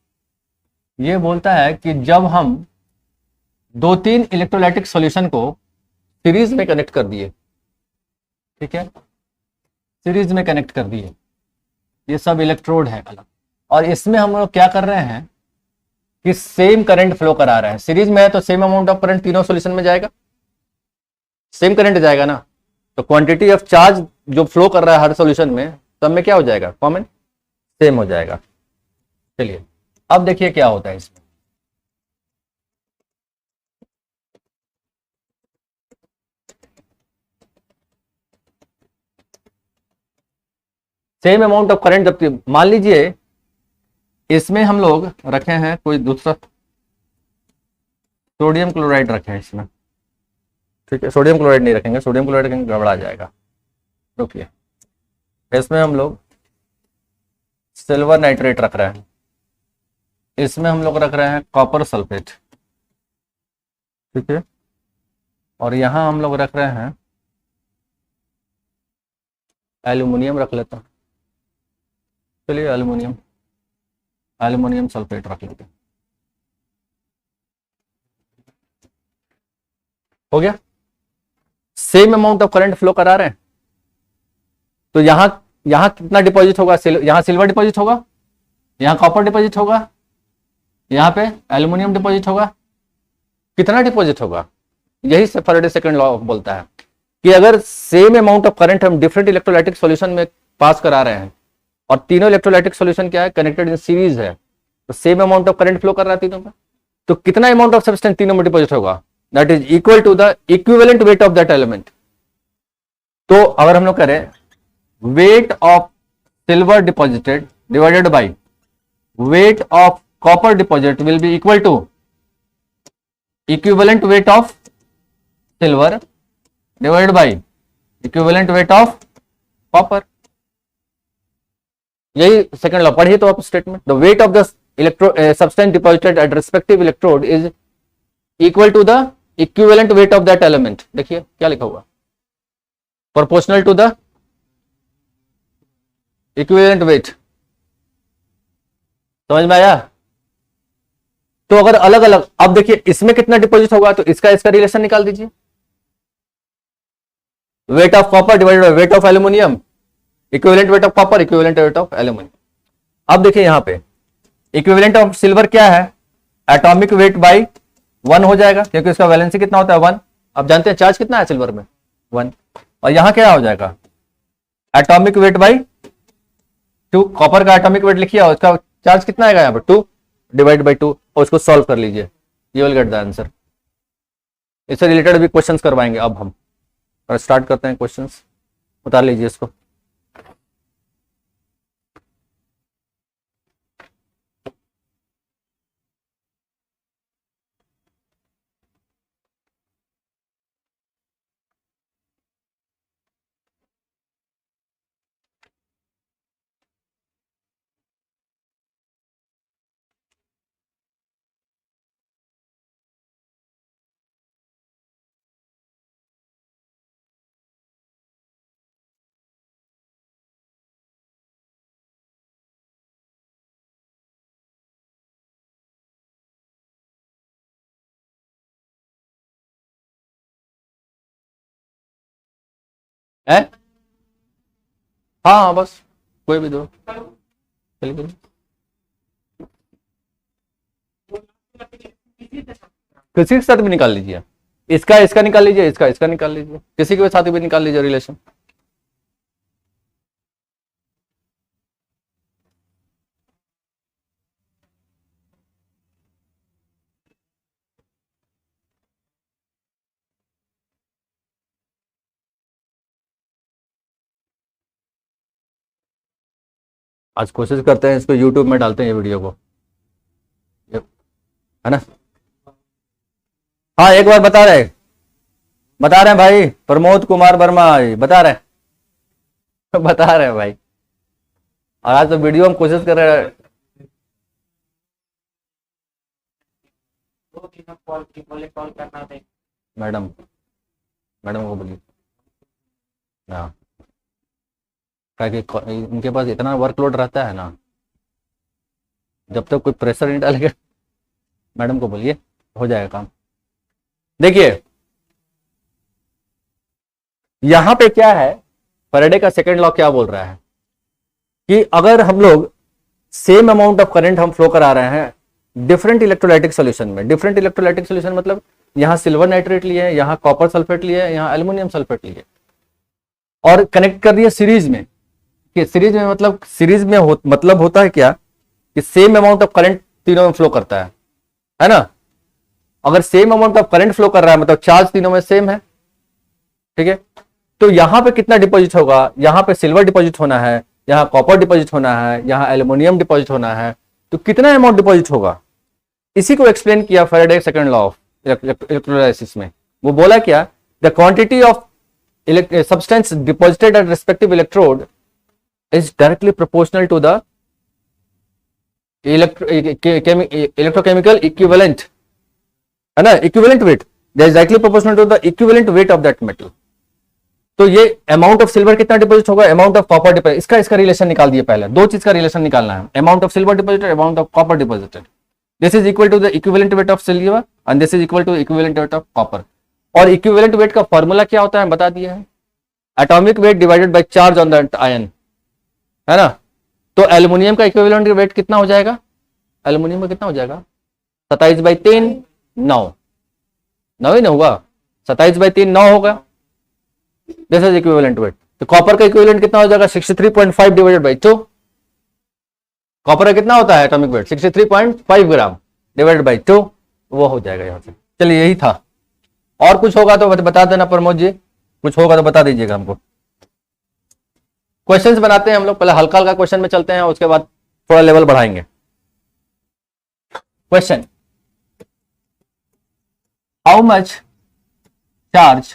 ये बोलता है कि जब हम 2-3 इलेक्ट्रोलाइटिक सॉल्यूशन को सीरीज में कनेक्ट कर दिए, ठीक है, सीरीज में कनेक्ट कर दिए, ये सब इलेक्ट्रोड है अलग, और इसमें हम लोग क्या कर रहे हैं कि सेम करंट फ्लो करा रहे हैं। सीरीज में है तो सेम अमाउंट ऑफ करंट तीनों सॉल्यूशन में जाएगा, सेम करंट जाएगा ना, तो क्वांटिटी ऑफ चार्ज जो फ्लो कर रहा है हर सॉल्यूशन में, सब में क्या हो जाएगा? कॉमन, सेम हो जाएगा। चलिए अब देखिए क्या होता है इसमें। सेम अमाउंट ऑफ करंट जब मान लीजिए इसमें हम लोग रखे हैं कोई दूसरा सोडियम क्लोराइड रखे हैं इसमें, ठीक है, सोडियम क्लोराइड नहीं रखेंगे, सोडियम क्लोराइड रखेंगे गड़बड़ा जाएगा। रुकिए, इसमें हम लोग सिल्वर नाइट्रेट रख रहे हैं, इसमें हम लोग रख रहे हैं कॉपर सल्फेट, ठीक है, और यहां हम लोग रख रहे हैं एल्यूमिनियम रख लेता हूं। चलिए एल्यूमिनियम सल्फेट रख लेते हैं। हो गया? Same amount of current flow करा रहे हैं, तो यहां कितना डिपॉजिट होगा? यहां सिल्वर डिपॉजिट होगा, यहां कॉपर डिपॉजिट होगा, यहां पे एल्यूमिनियम डिपॉजिट होगा। कितना डिपॉजिट होगा? यही फैराडे सेकंड लॉ बोलता है कि अगर सेम अमाउंट ऑफ करंट हम डिफरेंट इलेक्ट्रोलाइटिक सॉल्यूशन में पास करा रहे हैं, और तीनों इलेक्ट्रोलाइटिक सॉल्यूशन क्या है? कनेक्टेड इन सीरीज है, तो same amount of current flow कर रहा है तीनों में, तो कितना अमाउंट ऑफ सब्सटेंस तीनों में डिपॉजिट होगा, that is equal to the equivalent weight of that element. तो अगर हम लोग करें weight of silver deposited divided by weight of copper deposit will be equal to equivalent weight of silver divided by equivalent weight of copper. यही second law पढ़िए तो आप statement, the weight of the substance deposited at respective electrode is equal to the equivalent weight of that element. देखिए क्या लिखा हुआ, proportional to the equivalent weight. समझ में आया? तो अगर अलग अलग, अब देखिए इसमें कितना डिपॉजिट होगा तो इसका रिलेशन निकाल दीजिए, wait of copper divided by weight of aluminium, equivalent weight of copper equivalent weight of aluminium. अब देखिए यहां पे इक्विवेलेंट ऑफ सिल्वर क्या है, एटॉमिक वेट बाई 1 हो जाएगा, क्योंकि इसका वैलेंसी कितना होता है 1। अब जानते हैं चार्ज कितना है सिल्वर में 1, और यहां क्या हो जाएगा एटॉमिक वेट बाई 2। कॉपर का एटॉमिक वेट लिखिए और उसका चार्ज कितना आएगा यहाँ पर 2 डिवाइड बाई 2, और उसको सॉल्व कर लीजिए, ये विल गेट द आंसर। इससे रिलेटेड भी क्वेश्चंस करवाएंगे अब हम, और स्टार्ट करते हैं क्वेश्चंस। उतार लीजिए इसको। है हाँ हाँ बस कोई भी दो, चलिए किसी के साथ भी निकाल लीजिए, इसका निकाल लीजिए, इसका निकाल लीजिए, किसी के साथ भी निकाल लीजिए रिलेशन। आज कोशिश करते हैं इसको यूट्यूब में डालते हैं ये वीडियो को, है ना। हाँ एक बार बता रहे हैं भाई, प्रमोद कुमार वर्मा बता रहे हैं बता रहे हैं भाई, और आज तो वीडियो हम कोशिश कर रहे हैं। कॉल करना थे मैडम को बोलिए हाँ, इनके पास इतना वर्कलोड रहता है ना, जब तक कोई प्रेशर नहीं डालेगा मैडम को बोलिए हो जाएगा काम। देखिए यहां पे क्या है, फैराडे का सेकंड लॉ क्या बोल रहा है कि अगर हम लोग सेम अमाउंट ऑफ करंट हम फ्लो करा रहे हैं डिफरेंट इलेक्ट्रोलाइटिक सॉल्यूशन में, डिफरेंट इलेक्ट्रोलाइटिक सॉल्यूशन मतलब यहां सिल्वर नाइट्रेट लिए, यहां कॉपर सल्फेट लिए, यहां एल्यूमिनियम सल्फेट लिए, और कनेक्ट कर दिया सीरीज में। कि सीरीज में मतलब सीरीज में मतलब होता है क्या कि सेम अमाउंट ऑफ करंट तीनों में फ्लो करता है ना। अगर same amount of current flow कर रहा है मतलब चार्ज तीनों में सेम है, ठीक है। तो यहां पे कितना डिपॉजिट होगा, यहां पे सिल्वर डिपॉजिट होना है, यहां कॉपर डिपॉजिट होना है, यहां एल्यूमिनियम डिपॉजिट होना है, तो कितना अमाउंट डिपॉजिट होगा, इसी को एक्सप्लेन किया Faraday second law of electrolysis में। वो बोला क्या, the quantity of substance deposited at respective electrode is directly proportional to the electrochemical equivalent, है ना, equivalent weight, that is directly proportional to the equivalent weight of that metal। तो ये amount of silver कितना deposit होगा, amount of copper deposit, इसका relation निकाल दिए। पहले दो चीज का रिलेशन निकालना है, amount of silver deposited, amount of copper deposited. This is equal to the equivalent weight of silver and this is equal to equivalent weight of copper. और इक्विवेलेंट वेट का फॉर्मूला क्या होता है बता दिया है, atomic weight divided by charge on the ion, है ना। तो एल्यूमिनियम का इक्विवेलेंट वेट कितना हो जाएगा, एल्यूमिनियम का कितना हो जाएगा 27/3 9 ही ना होगा, 27/3 9 होगा, दिस इज इक्विवेलेंट वेट। तो कॉपर का इक्विवेलेंट कितना हो जाएगा 63.5 डिवाइडेड बाय 2, कॉपर का कितना होता है atomic wait 63.5 gram divided by 2, वो हो जाएगा यहाँ से। चलिए यही था, और कुछ होगा तो बता देना प्रमोद जी, कुछ होगा तो बता दीजिएगा हमको। क्वेश्चंस बनाते हैं हम लोग, पहले हल्का हल्का क्वेश्चन में चलते हैं, उसके बाद थोड़ा लेवल बढ़ाएंगे। Question, how much charge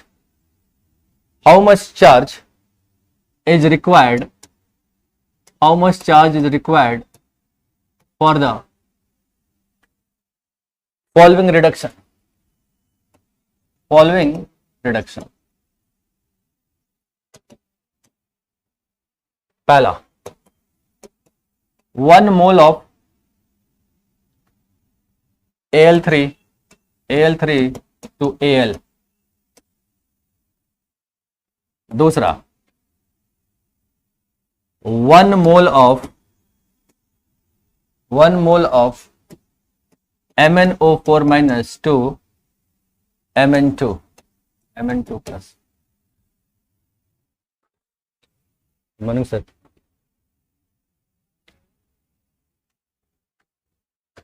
is required for the following reduction? पहला, 1 mole of Al3 to Al। दूसरा, 1 mole of MnO4 minus 2 Mn2 plus। Manu sir,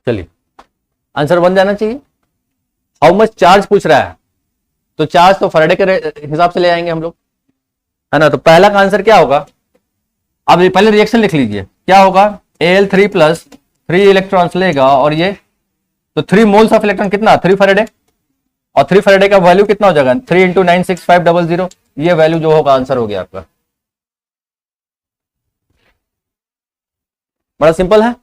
चलिए आंसर बन जाना चाहिए। हाउ मच चार्ज पूछ रहा है, तो चार्ज तो फैराडे के हिसाब से ले आएंगे हम लोग, है ना। तो पहला का आंसर क्या होगा, अब ये पहले रिएक्शन लिख लीजिए, क्या होगा, Al3 प्लस 3 इलेक्ट्रॉन्स लेगा, और ये तो 3 मोल्स ऑफ इलेक्ट्रॉन कितना, 3 फैराडे, और 3 फैराडे का वैल्यू कितना हो जाएगा, 3 × 96500, ये वैल्यू जो होगा आंसर हो गया आपका। बड़ा सिंपल है।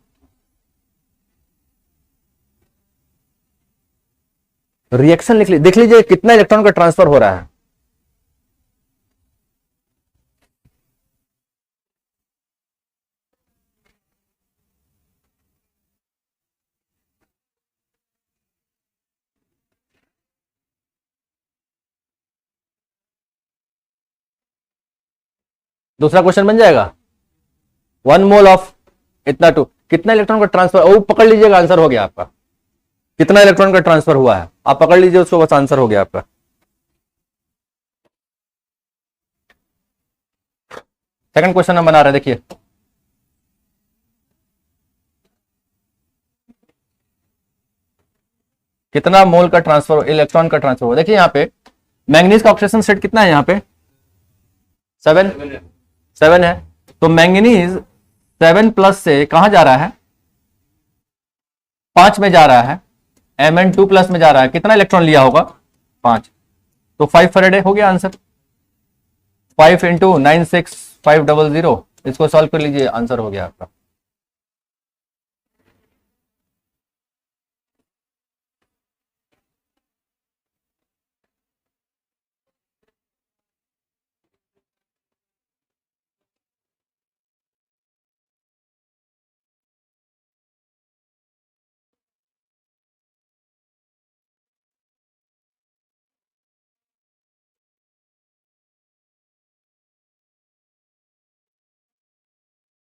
रिएक्शन लिख लीजिए, देख लीजिए कितना इलेक्ट्रॉन का ट्रांसफर हो रहा है। दूसरा क्वेश्चन बन जाएगा, 1 मोल ऑफ इतना टू, कितना इलेक्ट्रॉन का ट्रांसफर, वो पकड़ लीजिएगा, आंसर हो गया आपका। कितना इलेक्ट्रॉन का ट्रांसफर हुआ है आप पकड़ लीजिए उसको, बस आंसर हो गया आपका। सेकंड क्वेश्चन हम बना रहे हैं, देखिए कितना मोल का ट्रांसफर, इलेक्ट्रॉन का ट्रांसफर हुआ। देखिए यहाँ पे मैंगनीज का ऑक्सीडेशन स्टेट कितना है, यहाँ पे 7 है। तो मैंगनीज 7 प्लस से कहां जा रहा है, 5 में जा रहा है, Mn2 प्लस में जा रहा है, कितना इलेक्ट्रॉन लिया होगा, 5, तो 5 फैराडे हो गया आंसर। 5 × 96500, इसको सॉल्व कर लीजिए, आंसर हो गया आपका।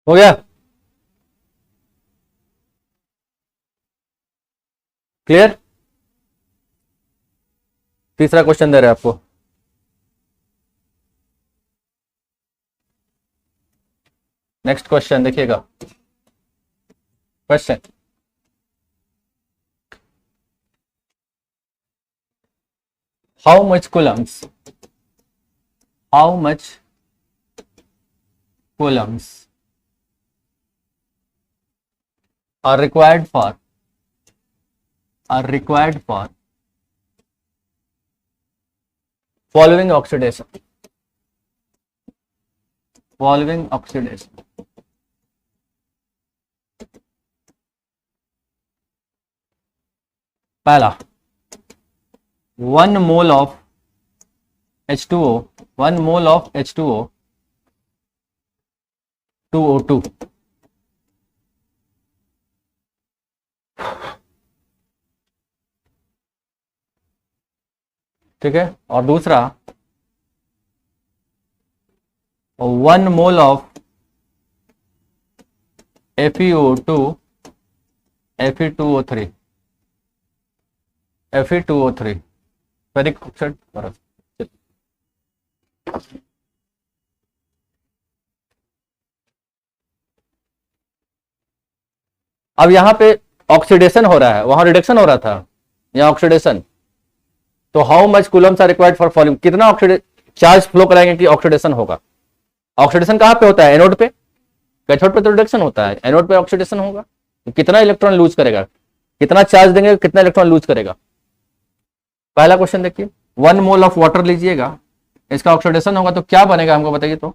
हो गया क्लियर। तीसरा क्वेश्चन दे रहे हैं आपको, नेक्स्ट क्वेश्चन देखिएगा। Question, how much Coulomb's are required for following oxidation पहला, 1 मोल ऑफ H2O 2O2, ठीक है। और दूसरा, 1 mole of FeO2 Fe2O3 ferric oxide परत। अब यहाँ पे ऑक्सीडेशन हो रहा है, वहां रिडक्शन हो रहा था, यहाँ ऑक्सीडेशन। तो how much coulombs are required for following, कितना चार्ज फ्लो कराएंगे कि ऑक्सीडेशन होगा। ऑक्सीडेशन कहाँ पे होता है, एनोड पे। कैथोड पे तो रिडक्शन होता है, एनोड पे ऑक्सीडेशन होगा। तो कितना इलेक्ट्रॉन लूज करेगा, कितना चार्ज देंगे कितना इलेक्ट्रॉन लूज करेगा। पहला क्वेश्चन देखिए, 1 मोल ऑफ वाटर लीजिएगा, इसका ऑक्सीडेशन होगा तो क्या बनेगा हमको बताइए। तो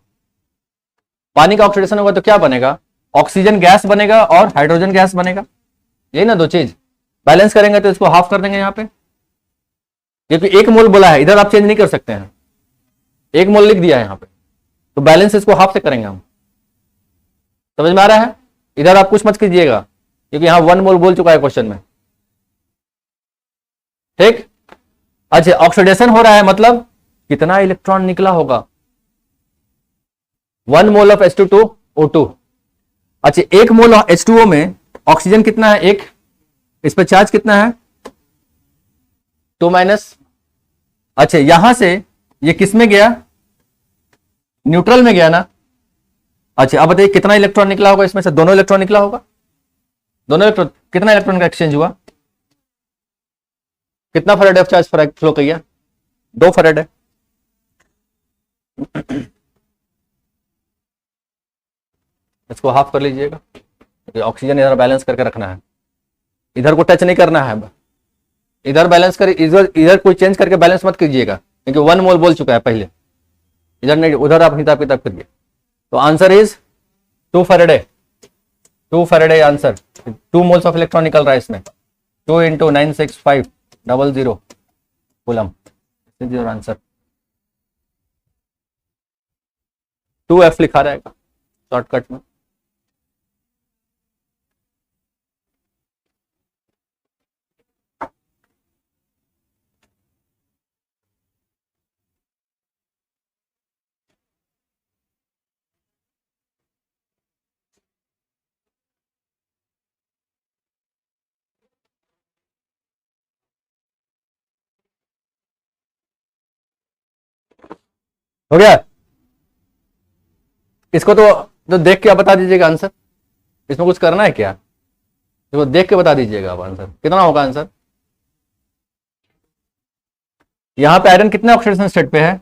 पानी का ऑक्सीडेशन होगा तो क्या बनेगा, ऑक्सीजन गैस बनेगा और हाइड्रोजन गैस बनेगा, यही ना दो चीज। बैलेंस करेंगे तो इसको हाफ कर देंगे यहाँ पे, क्योंकि 1 मोल बोला है, इधर आप चेंज नहीं कर सकते हैं, 1 मोल लिख दिया है यहाँ पे, तो बैलेंस इसको हाफ से करेंगे हम। समझ में आ रहा है, इधर आप कुछ मत कीजिएगा क्योंकि यहाँ 1 मोल बोल चुका है क्वेश्चन में, ठीक। अच्छा, ऑक्सीडेशन हो रहा है मतलब कितना इलेक्ट्रॉन निकला होगा, 1 मोल ऑफ H2O2। अच्छा, 1 मोल H2O में ऑक्सीजन कितना है, 1, इस पर चार्ज कितना है 2-। अच्छा, यहां से ये किस में गया, न्यूट्रल में गया ना। अच्छा, अब बताइए कितना इलेक्ट्रॉन निकला होगा इसमें से, दोनों इलेक्ट्रॉन निकला होगा, दोनों इलेक्ट्रॉन, कितना इलेक्ट्रॉन का एक्सचेंज हुआ, कितना फैराडे ऑफ चार्ज फ्लो किया, 2 फैराडे। इसको हाफ कर लीजिएगा, ऑक्सीजन इधर बैलेंस करके रखना है, इधर को टच नहीं करना है, इधर बैलेंस कर, इधर इधर कोई चेंज करके बैलेंस मत कीजिएगा क्योंकि 1 मोल बोल चुका है पहले, इधर नहीं, उधर आप हिसाब किताब करिए। तो answer is 2 Faraday, 2 Faraday answer. 2 moles of electron निकल रहा है इसमें, 2 × 96500 कूलम, योर आंसर। 2F लिखा रहेगा शॉर्टकट में। हो गया, इसको तो देख के आप बता दीजिएगा आंसर, इसमें कुछ करना है क्या, इसको देख के बता दीजिएगा आप आंसर कितना होगा आंसर। यहां पे आयरन कितना ऑक्सीडेशन स्टेट पे है,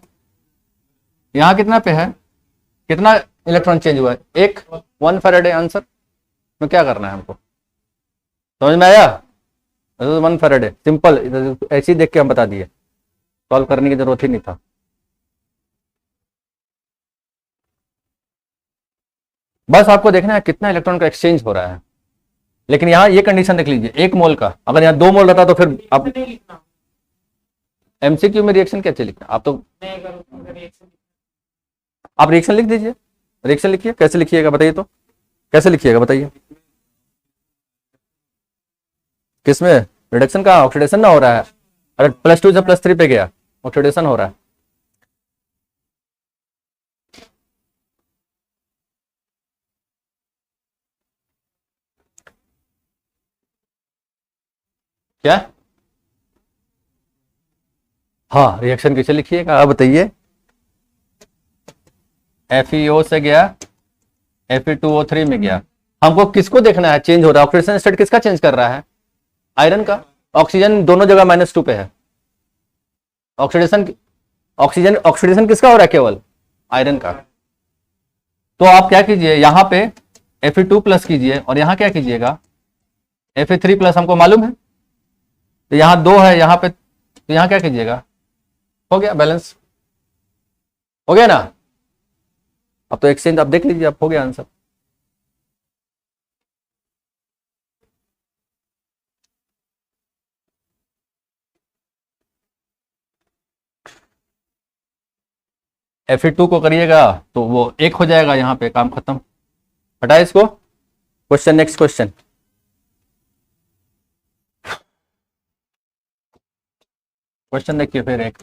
यहां कितना पे है, कितना इलेक्ट्रॉन चेंज हुआ है, 1 फैराडे आंसर में। क्या करना है हमको, समझ में आया, 1 फैराडे सिंपल, ऐसे ही देख के हम बता दिए, सॉल्व करने की जरूरत ही नहीं था। बस आपको देखना है कितना इलेक्ट्रॉन का एक्सचेंज हो रहा है। लेकिन यहाँ ये कंडीशन देख लीजिए, 1 मोल का, अगर यहाँ 2 मोल रहता तो फिर आप एमसीक्यू में रिएक्शन कैसे लिखना, आप तो आप रिएक्शन लिख दीजिए, रिएक्शन लिखिए, कैसे लिखिएगा बताइए, तो कैसे लिखिएगा बताइए, किसमें रिडक्शन का, ऑक्सीडेशन ना हो रहा है, अगर +2 से +3 पे गया ऑक्सीडेशन हो रहा है। क्या, हाँ रिएक्शन कैसे लिखिएगा आप बताइए, FeO से गया Fe2O3 में गया, हमको किसको देखना है चेंज हो रहा है, ऑक्सीडेशन स्टेट किसका चेंज कर रहा है, आयरन का। ऑक्सीजन दोनों जगह -2 पे है, ऑक्सीडेशन, ऑक्सीडेशन किसका हो रहा है, केवल आयरन का। तो आप क्या कीजिए, यहां पे Fe2+ कीजिए और यहां क्या कीजिएगा Fe3+, हमको मालूम है, तो यहां 2 है यहां पे, तो यहां क्या कीजिएगा, हो गया बैलेंस, हो गया ना। अब तो एक्सचेंज आप देख लीजिए, अब हो गया आंसर। Fe2 को करिएगा तो वो 1 हो जाएगा, यहां पे काम खत्म, हटाए इसको। क्वेश्चन, नेक्स्ट क्वेश्चन, क्वेश्चन देखिए फिर एक,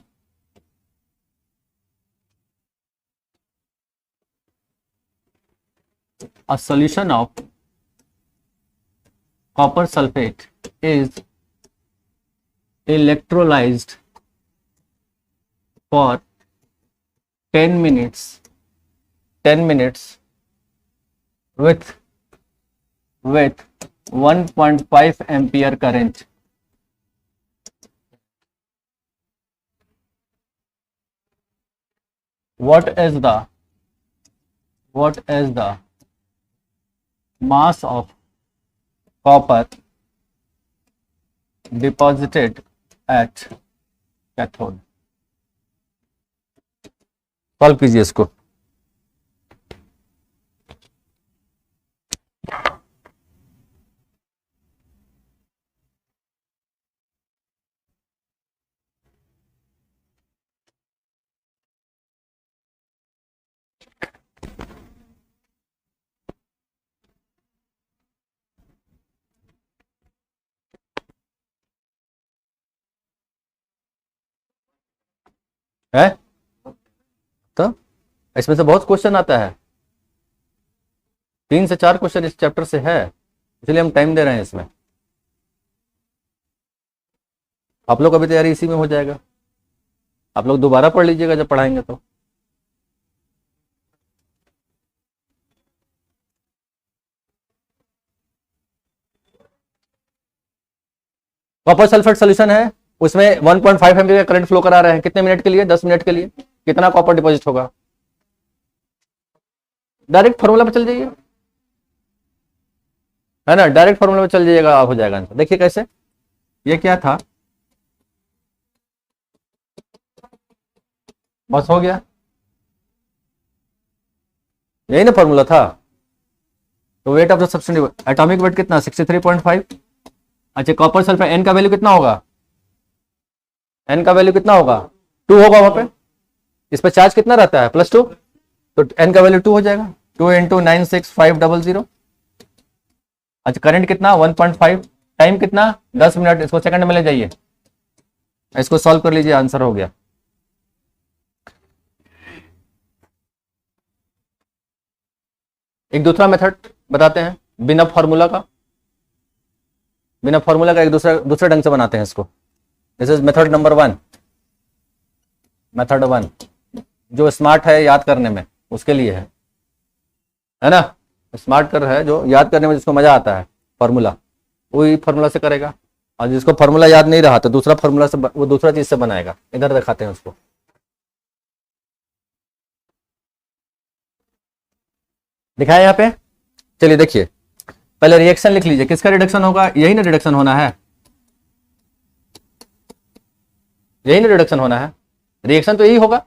a solution of copper sulfate is electrolyzed for 10 minutes with 1.5 ampere current, what is the mass of copper deposited at cathode? Solve कीजिए इसको। है तो इसमें से बहुत क्वेश्चन आता है, 3 से 4 क्वेश्चन इस चैप्टर से है, इसलिए हम टाइम दे रहे हैं इसमें। आप लोग अभी तैयारी इसी में हो जाएगा, आप लोग दोबारा पढ़ लीजिएगा जब पढ़ाएंगे तो। कॉपर सल्फेट सोल्यूशन है, उसमें 1.5 एम्पीयर का करंट फ्लो करा रहे हैं, कितने मिनट के लिए? 10 मिनट के लिए। कितना कॉपर डिपॉजिट होगा? डायरेक्ट फॉर्मूला पे चल जाइए, है ना, डायरेक्ट फॉर्मूला पे चल जाइएगा, हो जाएगा आंसर। देखिए कैसे, ये क्या था, बस हो गया, यही ना फॉर्मूला था। तो wait of the substance, atomic weight कितना? 63.5। अच्छा, कॉपर सल्फेट, एन का वैल्यू कितना होगा? एन का वैल्यू कितना होगा? 2 होगा वहां पे। इस पर चार्ज कितना रहता है? +2, तो एन का वैल्यू 2 हो जाएगा। 2 × 96500। अच्छा, करंट कितना? 1.5। टाइम कितना? 10 मिनट। इसको सेकंड में ले जाइए, इसको सॉल्व कर लीजिए, आंसर हो गया। एक दूसरा मेथड बताते हैं बिना फॉर्मूला का, एक दूसरे ढंग से बनाते हैं इसको। This is method number 1, method 1, जो स्मार्ट है याद करने में उसके लिए है ना, स्मार्ट कर है जो याद करने में जिसको मजा आता है, फॉर्मूला वही फॉर्मूला से करेगा, और जिसको फॉर्मूला याद नहीं रहा तो दूसरा फॉर्मूला से वो दूसरा चीज से बनाएगा। इधर दिखाते हैं उसको। दिखाया यहाँ पे, चलिए देखिए, पहले रिएक्शन लिख लीजिए। किसका रिडक्शन होगा? यही ना रिडक्शन होना है, यही ना रिडक्शन होना है, रिएक्शन तो यही होगा।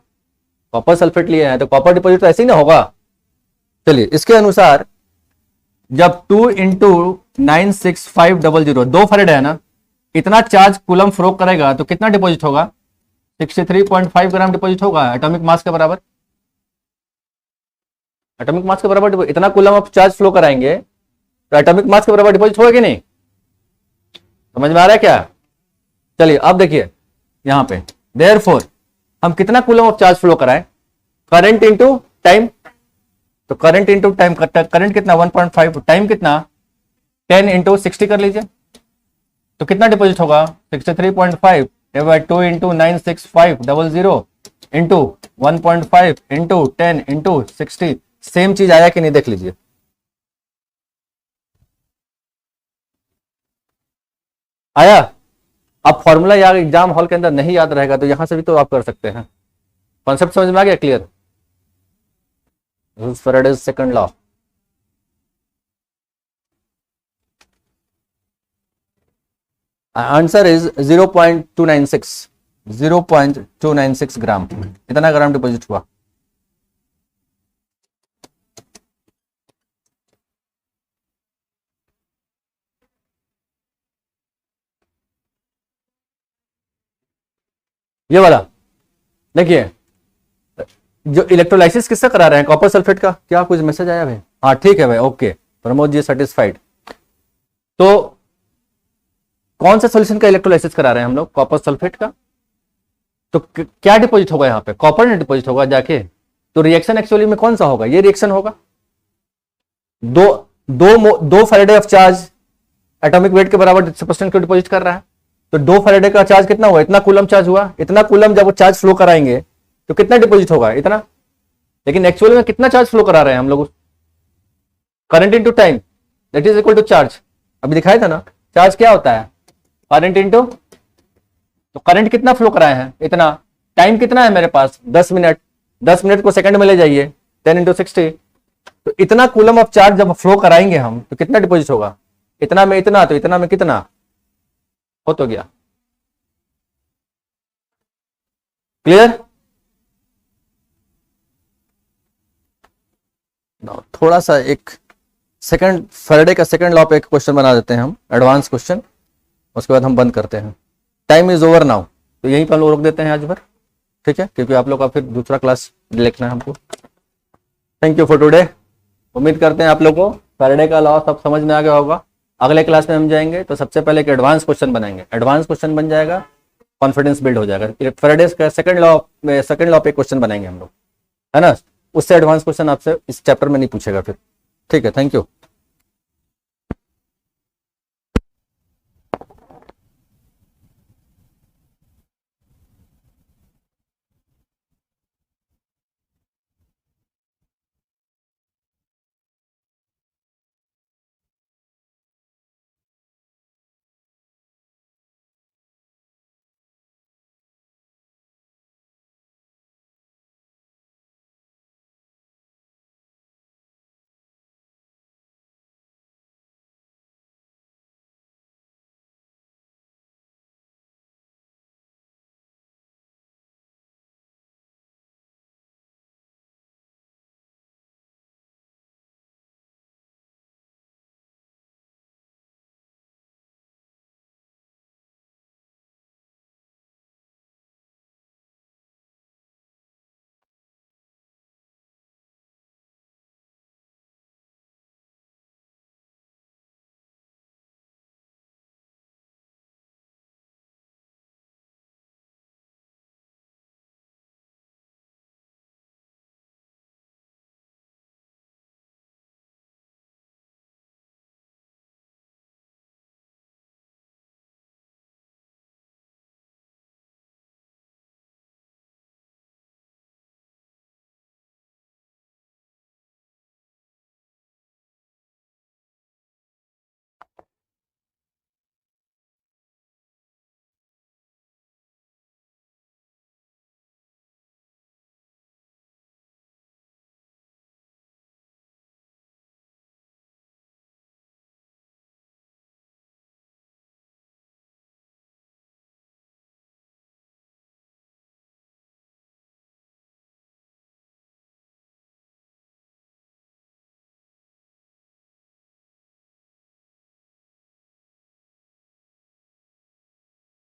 कॉपर सल्फेट लिए हैं तो कॉपर डिपॉजिट तो ऐसे ही ना होगा। चलिए, इसके अनुसार जब 2 × 96500 2 फैराड है ना, इतना चार्ज कूलम फ्लो करेगा तो कितना डिपॉजिट होगा? 63.5 ग्राम डिपॉजिट होगा, एटॉमिक मास के बराबर। एटॉमिक मास के बराबर इतना कूलम आप चार्ज फ्लो कराएंगे तो एटॉमिक मास के बराबर डिपॉजिट होगा कि नहीं? समझ में आ रहा है क्या? चलिए अब देखिए यहां पे, देयरफॉर हम कितना कूलम ऑफ चार्ज फ्लो कराएं? करंट इंटू टाइम, तो करंट इंटू टाइम, करंट कितना? 1.5, टाइम कितना? 10 × 60 कर लीजिए, तो कितना डिपॉजिट होगा? 63.5 / 2 × 96500 इंटू 1.5 इंटू 10 इंटू 60। सेम चीज आया कि नहीं देख लीजिए। आया? अब फॉर्मूला यार एग्जाम हॉल के अंदर नहीं याद रहेगा तो यहां से भी तो आप कर सकते हैं। कॉन्सेप्ट समझ में आ गया? Clear? Faraday's second law. Answer is 0.296 ग्राम, इतना ग्राम डिपॉजिट हुआ। ये वाला देखिए, जो इलेक्ट्रोलाइसिस किससे करा रहे हैं? कॉपर सल्फेट का। क्या कुछ मैसेज आया भाई? हाँ ठीक है भाई, ओके, प्रमोद जी सेटिस्फाइड। तो कौन सा सॉल्यूशन का इलेक्ट्रोलाइसिस करा रहे हैं हम लोग? कॉपर सल्फेट का। तो क्या डिपॉजिट होगा यहाँ पे? कॉपर ने डिपॉजिट होगा जाके। तो रिएक्शन एक्चुअली में कौन सा होगा? ये रिएक्शन होगा। दो Faraday of charge atomic weight के बराबर सब्सटेंस को डिपॉजिट कर रहा है, तो 2 फैराडे का चार्ज कितना हुआ? इतना कूलम चार्ज हुआ। इतना कूलम जब वो चार्ज फ्लो कराएंगे तो कितना डिपॉजिट होगा? इतना। लेकिन एक्चुअली में कितना चार्ज फ्लो करा रहे हैं हम लोग? Current into time that is equal to charge. अभी दिखाया था ना, चार्ज क्या होता है, करंट इनटू, तो करंट कितना फ्लो कराए हैं, इतना, टाइम कितना है मेरे पास 10 मिनट, 10 मिनट को सेकंड में ले जाइए, 10 × 60, तो इतना कूलम ऑफ चार्ज जब फ्लो कराएंगे हम तो कितना डिपॉजिट होगा, इतना में इतना, तो इतना में कितना हो, तो गया। क्लियर। थोड़ा सा एक सेकंड, फैराडे का सेकंड लॉ पे एक क्वेश्चन बना देते हैं हम, एडवांस क्वेश्चन, उसके बाद हम बंद करते हैं। टाइम इज ओवर नाउ, तो यहीं पर हम लोग रोक देते हैं आज भर, ठीक है, क्योंकि आप लोग का फिर दूसरा क्लास लिखना है हमको। Thank you for today. उम्मीद करते हैं आप लोग को फैराडे का लॉ सब समझ में आ गया होगा। अगले क्लास में हम जाएंगे तो सबसे पहले एक एडवांस क्वेश्चन बनाएंगे, एडवांस क्वेश्चन बन जाएगा, कॉन्फिडेंस बिल्ड हो जाएगा। फैराडे का सेकंड लॉ पे क्वेश्चन बनाएंगे हम लोग, है ना, उससे एडवांस क्वेश्चन आपसे इस चैप्टर में नहीं पूछेगा फिर, ठीक है। Thank you.